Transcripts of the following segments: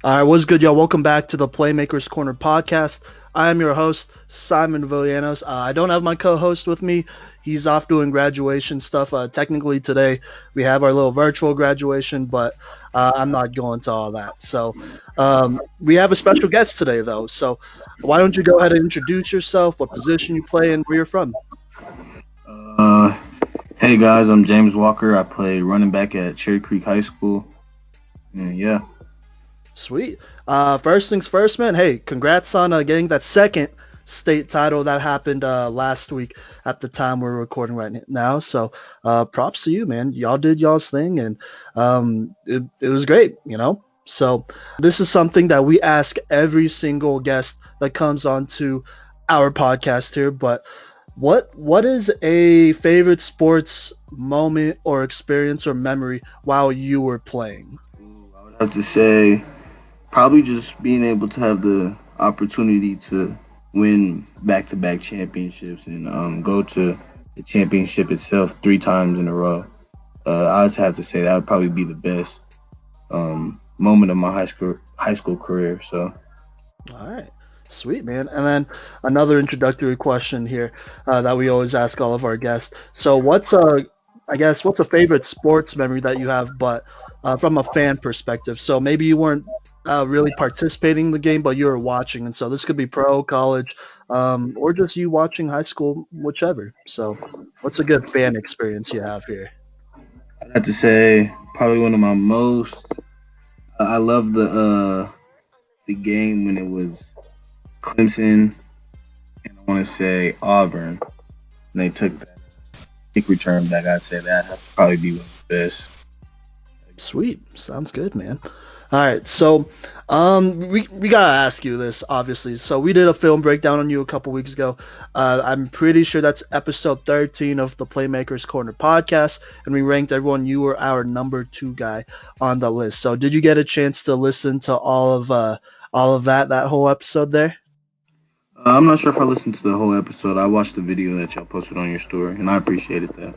All right, what's good, y'all? Welcome back to the Playmakers Corner podcast. I am your host, Simon Villanos. I don't have my co-host with me. He's off doing graduation stuff. Technically, today we have our little virtual graduation, but I'm not going to all that. So we have a special guest today, though. So why don't you go ahead and introduce yourself, what position you play, and where you're from? Uh, hey guys, I'm James Walker. I play running back at Cherry Creek High School. And yeah, Sweet. First things first, man. Hey, congrats on getting that second state title that happened last week at the time we're recording right now. So props to you, man. Y'all did y'all's thing, and it was great, you know? So this is something that we ask every single guest that comes onto our podcast here. But what is a favorite sports moment or experience or memory while you were playing? I would have to say probably just being able to have the opportunity to win back-to-back championships and go to the championship itself 3 times in a row. I would have to say that would probably be the best moment of my high school career. So. All right. Sweet, man. And then another introductory question here that we always ask all of our guests. So, what's a favorite sports memory that you have, but from a fan perspective? So maybe you weren't really participating in the game, but you were watching, and so this could be pro, college, or just you watching high school, whichever. So, what's a good fan experience you have here? I'd have to say probably one of my most. I love the game when it was Clemson and I want to say Auburn. And they took that kick return back. I'd say that would probably be one of the best. Sweet. Sounds good, man. All right, so we gotta ask you this, obviously. So we did a film breakdown on you a couple weeks ago. I'm pretty sure that's episode 13 of the Playmakers Corner podcast, and we ranked everyone. You were our number 2 guy on the list. So did you get a chance to listen to all of that whole episode there? I'm not sure if I listened to the whole episode. I watched the video that y'all posted on your story, and I appreciated that.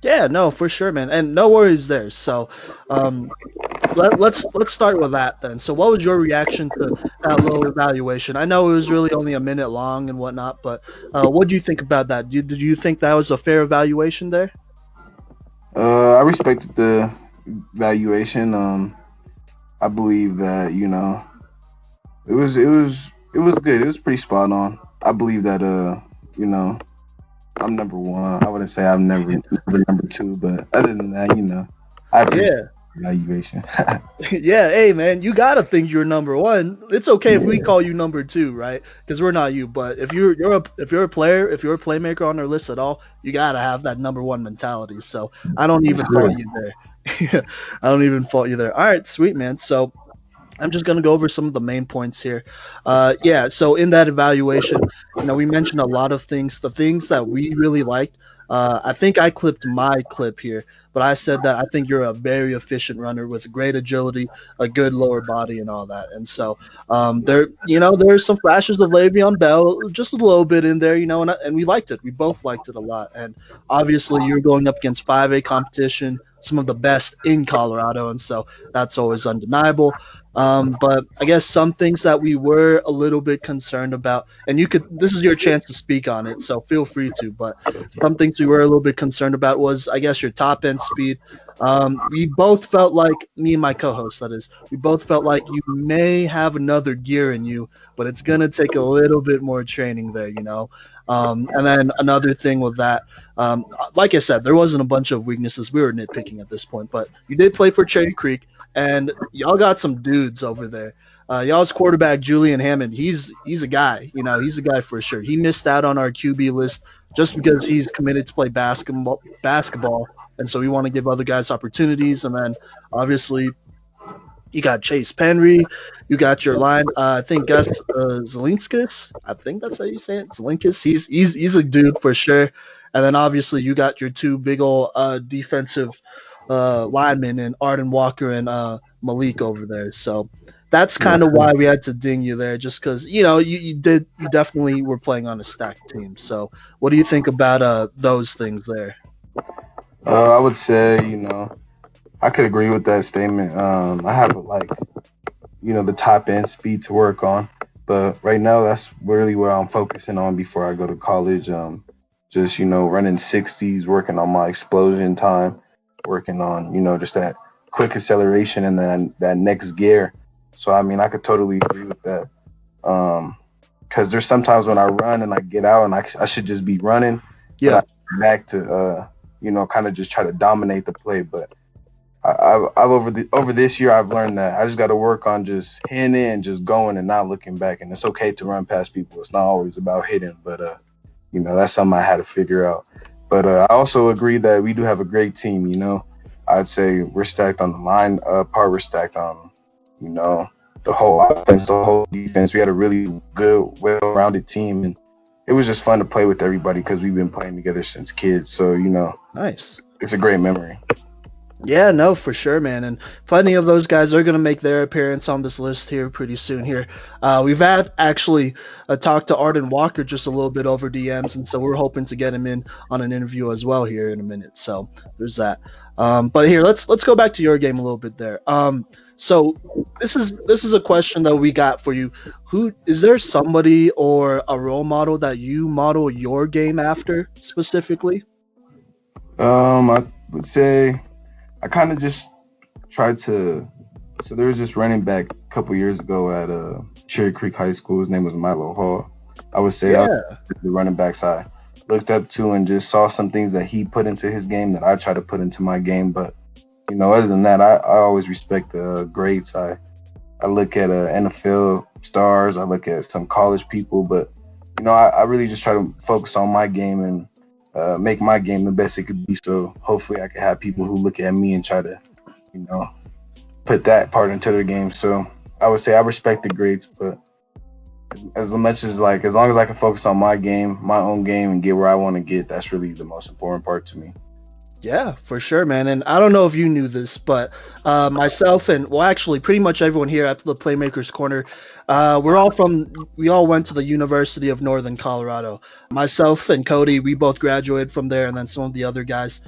Yeah, no, for sure, man, and no worries there. So, let's start with that then. So, what was your reaction to that little evaluation? I know it was really only a minute long and whatnot, but what do you think about that? Did you think that was a fair evaluation there? I respected the valuation. I believe that it was good. It was pretty spot on. I believe that you know I'm number one. I wouldn't say I'm never number two, but other than that, I appreciate Yeah, the evaluation. yeah. Hey, man, you gotta think you're number one. It's okay if we Yeah, call you number two, right? Because we're not you. But if you're a player, if you're a playmaker on our list at all, you gotta have that number one mentality. So I don't yes, even fault sir. you there. I don't even fault you there. All right, sweet, man. So I'm just going to go over some of the main points here. Yeah, so in that evaluation, we mentioned a lot of things, the things that we really liked. I think I clipped my clip here, but I said that I think you're a very efficient runner with great agility, a good lower body, and all that. And so there's some flashes of Le'Veon Bell, just a little bit in there, and we liked it. We both liked it a lot. And obviously, you're going up against 5A competition, some of the best in Colorado, and so that's always undeniable. But I guess some things that we were a little bit concerned about, and this is your chance to speak on it, so feel free to. But some things we were a little bit concerned about was, I guess, your top end speed. We both felt like, me and my co-host, that is, we both felt like you may have another gear in you, but it's gonna take a little bit more training there. And then another thing with that, like I said, there wasn't a bunch of weaknesses. We were nitpicking at this point, but you did play for Cherry Creek, and y'all got some dudes over there. Y'all's quarterback Julian Hammond, he's a guy. He's a guy for sure. He missed out on our QB list just because he's committed to play basketball, and so we want to give other guys opportunities. And then obviously you got Chase Penry, you got your line. I think Gus Zelinskis. I think that's how you say it. Zelinskis. He's a dude for sure. And then obviously you got your two big old defensive linemen in Arden Walker and Malik over there. So that's kind of why we had to ding you there, just because you definitely were playing on a stacked team. So what do you think about those things there? I would say, I could agree with that statement. I have the top end speed to work on. But right now, that's really where I'm focusing on before I go to college. Just running 60s, working on my explosion time, working on just that quick acceleration and then that next gear. So I mean, I could totally agree with that. Because there's sometimes when I run and I get out and I should just be running. Yeah. But I back to kind of just try to dominate the play. But I've over this year I've learned that I just got to work on just hitting it and just going and not looking back. And it's okay to run past people. It's not always about hitting, but that's something I had to figure out. But I also agree that we do have a great team. I'd say we're stacked on the line part. We're stacked on the whole offense, the whole defense. We had a really good, well-rounded team, and it was just fun to play with everybody because we've been playing together since kids. So Nice. It's a great memory. Yeah, no, for sure, man. And plenty of those guys are going to make their appearance on this list here pretty soon here. We've had actually talked to Arden Walker just a little bit over DMs, and so we're hoping to get him in on an interview as well here in a minute. So there's that. But here, let's go back to your game a little bit there. So this is a question that we got for you. Who is there somebody or a role model that you model your game after specifically? I would say I kind of just tried to. So there was this running back a couple years ago at Cherry Creek High School. His name was Milo Hall. I would say Yeah. the running backs I looked up to and just saw some things that he put into his game that I try to put into my game. But other than that, I always respect the greats. I look at NFL stars. I look at some college people, but I really just try to focus on my game and make my game the best it could be. So hopefully I can have people who look at me and try to, put that part into their game. So I would say I respect the greats, but as long as I can focus on my game, my own game, and get where I want to get, that's really the most important part to me. Yeah, for sure, man. And I don't know if you knew this, but myself and, well, actually pretty much everyone here at the Playmakers Corner, we all went to the University of Northern Colorado. Myself and Cody, we both graduated from there, and then some of the other guys,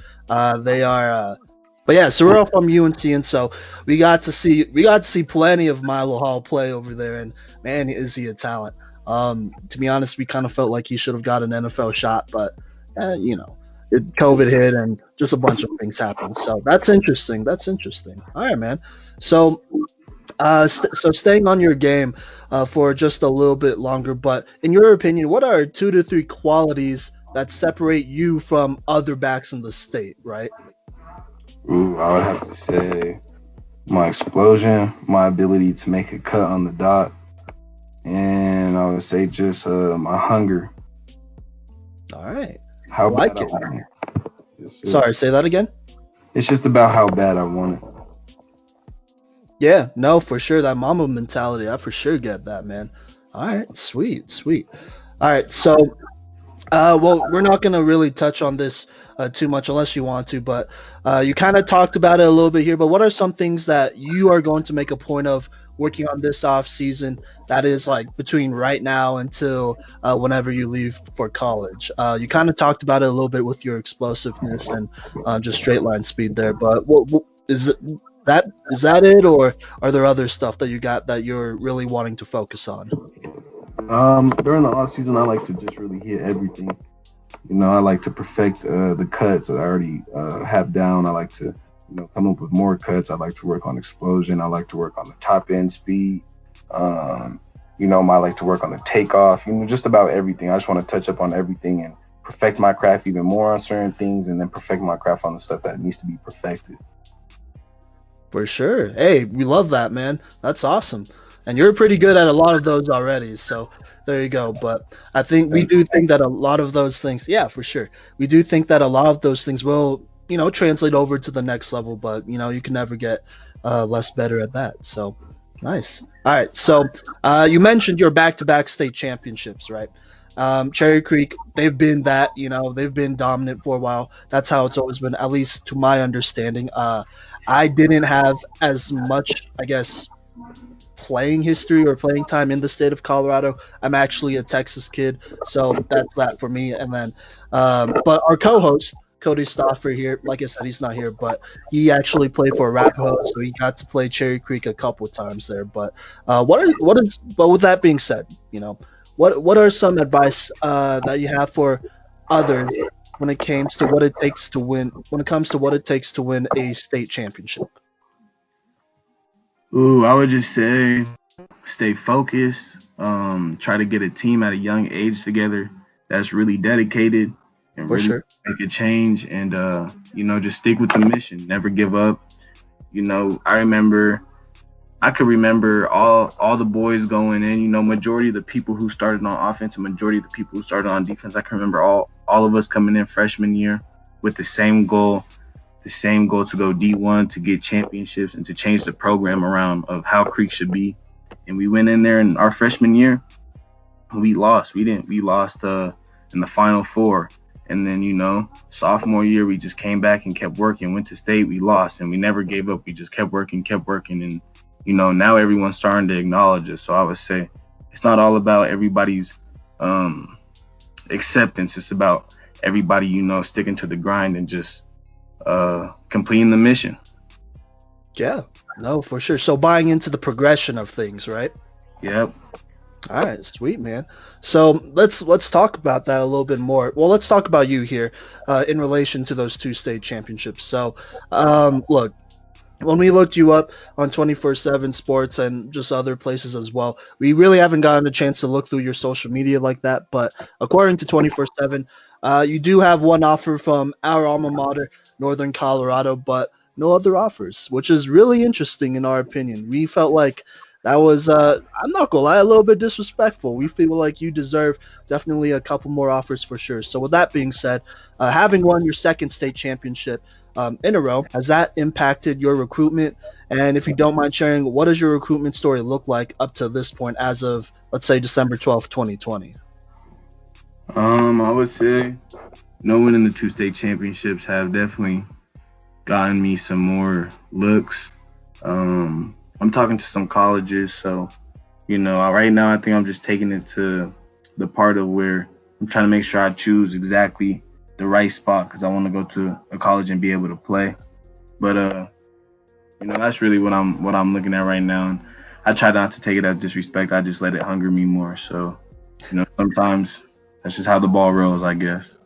but yeah, so we're all from UNC, and so we got to see plenty of Milo Hall play over there, and man, is he a talent. To be honest, we kind of felt like he should have got an NFL shot, but COVID hit and just a bunch of things happened. So that's interesting. All right, man. So, so staying on your game for just a little bit longer, but in your opinion, what are 2 to 3 qualities that separate you from other backs in the state, right? Ooh, I would have to say my explosion, my ability to make a cut on the dot, and I would say just my hunger. All right. How I like bad it. I want it. Yes, sir. Sorry, say that again. It's just about how bad I want it. Yeah, no, for sure. That mama mentality, I for sure get that, man. All right, sweet. All right, so, well, we're not going to really touch on this too much unless you want to, but you kind of talked about it a little bit here, but what are some things that you are going to make a point of working on this off season that is like between right now until whenever you leave for college? You kind of talked about it a little bit with your explosiveness and just straight line speed there, but what is that it, or are there other stuff that you got that you're really wanting to focus on? During the off season, I like to just really hit everything. I like to perfect the cuts that I already have down. I like to come up with more cuts. I like to work on explosion. I like to work on the top end speed. I like to work on the takeoff. Just about everything. I just want to touch up on everything and perfect my craft even more on certain things, and then perfect my craft on the stuff that needs to be perfected. For sure. Hey, we love that, man. That's awesome. And you're pretty good at a lot of those already, so there you go. But I think we do think that a lot of those things, yeah, for sure. We do think that a lot of those things will, translate over to the next level, but, you can never get less better at that. So, nice. All right, so you mentioned your back-to-back state championships, right? Cherry Creek, they've been that, they've been dominant for a while. That's how it's always been, at least to my understanding. I didn't have as much, I guess, playing history or playing time in the state of Colorado. I'm actually a Texas kid, so that's that for me. And then, but our co-host Cody Stoffer here. Like I said, he's not here, but he actually played for Arapahoe, so he got to play Cherry Creek a couple of times there. But but with that being said, what are some advice that you have for others when it comes to what it takes to win a state championship? Ooh, I would just say stay focused. Try to get a team at a young age together that's really dedicated and For really sure. make a change. And just stick with the mission. Never give up. I could remember all the boys going in. Majority of the people who started on offense and majority of the people who started on defense. I can remember all of us coming in freshman year with the same goal to go D1, to get championships and to change the program around of how Creek should be. And we went in there in our freshman year, we lost. We lost in the Final Four. And then, sophomore year, we just came back and kept working, went to state, we lost, and we never gave up. We just kept working. And, now everyone's starting to acknowledge us. So I would say it's not all about everybody's acceptance. It's about everybody, sticking to the grind and just completing the mission. Yeah, no, for sure. So buying into the progression of things, right? Yep. All right, sweet, man. So let's talk about that a little bit more. Well, let's talk about you here in relation to those two state championships. So, look, when we looked you up on 24/7 Sports and just other places as well, we really haven't gotten a chance to look through your social media like that. But according to 24/7, you do have one offer from our alma mater, Northern Colorado, but no other offers, which is really interesting in our opinion. We felt like that was, I'm not gonna lie, a little bit disrespectful. We feel like you deserve definitely a couple more offers for sure. So with that being said, having won your second state championship in a row, has that impacted your recruitment? And if you don't mind sharing, what does your recruitment story look like up to this point as of, let's say, December 12th, 2020? I would say winning the two state championships have definitely gotten me some more looks. I'm talking to some colleges, so right now I think I'm just taking it to the part of where I'm trying to make sure I choose exactly the right spot, because I want to go to a college and be able to play. But that's really what I'm looking at right now. And I try not to take it as disrespect. I just let it hunger me more. So sometimes that's just how the ball rolls, I guess.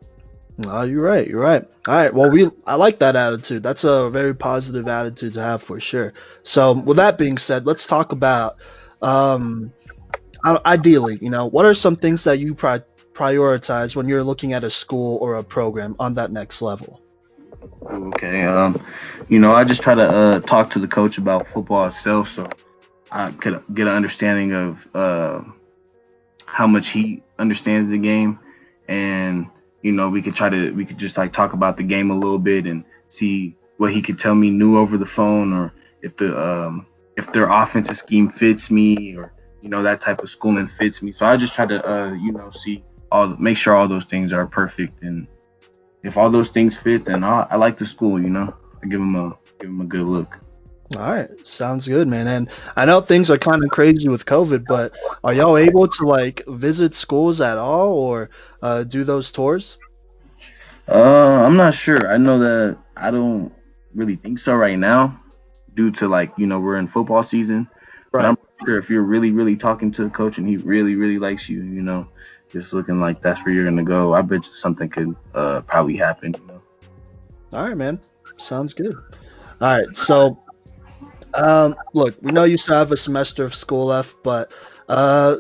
No, you're right. All right. Well, I like that attitude. That's a very positive attitude to have for sure. So with that being said, let's talk about ideally, what are some things that you prioritize when you're looking at a school or a program on that next level? Okay. I just try to talk to the coach about football itself, so I could get an understanding of how much he understands the game, and we could just like talk about the game a little bit and see what he could tell me new over the phone, or if their offensive scheme fits me, or that type of schooling fits me. So I just try to make sure all those things are perfect, and if all those things fit, then I like the school. I give them a good look. All right, sounds good, man. And I know things are kind of crazy with COVID, but are y'all able to like visit schools at all, or do those tours? I'm not sure. I know that I don't really think so right now, due to we're in football season. But Right. I'm sure if you're really, really talking to the coach and he really, really likes you, just looking like that's where you're gonna go, I bet you something could probably happen. All right, man. Sounds good. All right, so look, we know you still have a semester of school left, but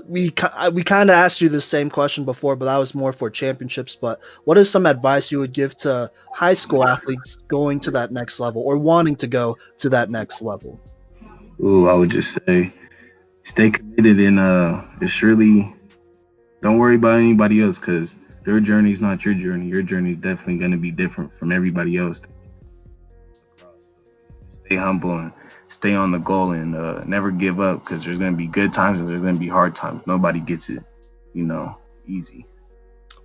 we kind of asked you the same question before, but that was more for championships. But what is some advice you would give to high school athletes going to that next level or wanting to go to that next level? Ooh, I would just say stay committed, and it's really, don't worry about anybody else, because their journey is not your journey. Your journey is definitely going to be different from everybody else. Stay humble and stay on the goal, and never give up, because there's going to be good times and there's going to be hard times. Nobody gets it, easy.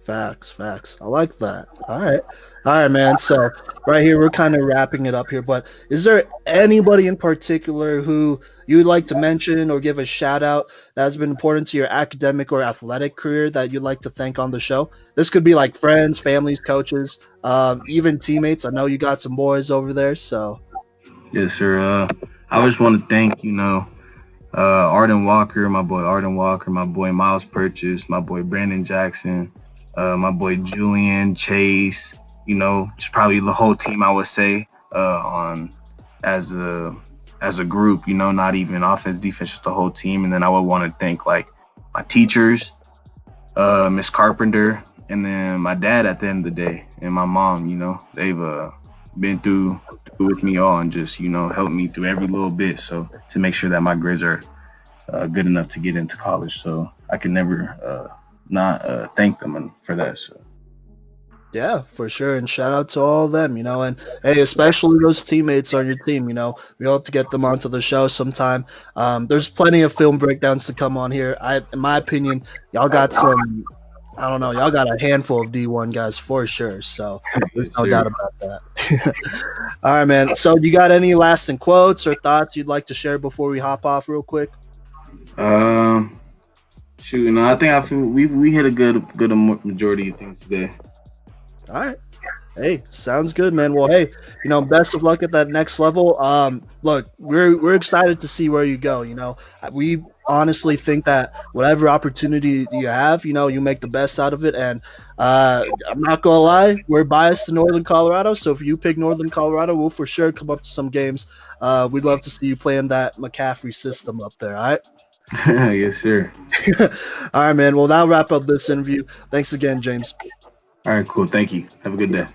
Facts. I like that. All right. All right, man. So right here, we're kind of wrapping it up here. But is there anybody in particular who you'd like to mention or give a shout out that has been important to your academic or athletic career that you'd like to thank on the show? This could be like friends, families, coaches, even teammates. I know you got some boys over there, so Yes, sir. I just want to thank, Arden Walker, my boy Arden Walker, my boy Miles Purchase, my boy Brandon Jackson, my boy Julian Chase. Just probably the whole team. I would say on as a group. Not even offense, defense, just the whole team. And then I would want to thank like my teachers, Miss Carpenter, and then my dad at the end of the day, and my mom. They've been through with me all and just helped me through every little bit. So to make sure that my grades are good enough to get into college, so I can never not thank them for that. So yeah, for sure. And shout out to all of them, and hey, especially those teammates on your team, we hope to get them onto the show sometime. There's plenty of film breakdowns to come on here. In my opinion, y'all got some, I don't know, y'all got a handful of D1 guys for sure. So yes, no sir. doubt about that. All right, man. So you got any lasting quotes or thoughts you'd like to share before we hop off real quick? Um, shoot, I think I feel we hit a good majority of things today. All right. Hey, sounds good, man. Well, hey, best of luck at that next level. Look, we're excited to see where you go. We honestly think that whatever opportunity you have, you make the best out of it. And I'm not gonna lie, we're biased to Northern Colorado. So if you pick Northern Colorado, we'll for sure come up to some games. We'd love to see you playing that McCaffrey system up there. All right. Yes, sir. All right, man. Well, that'll wrap up this interview. Thanks again, James. All right, cool. Thank you. Have a good day.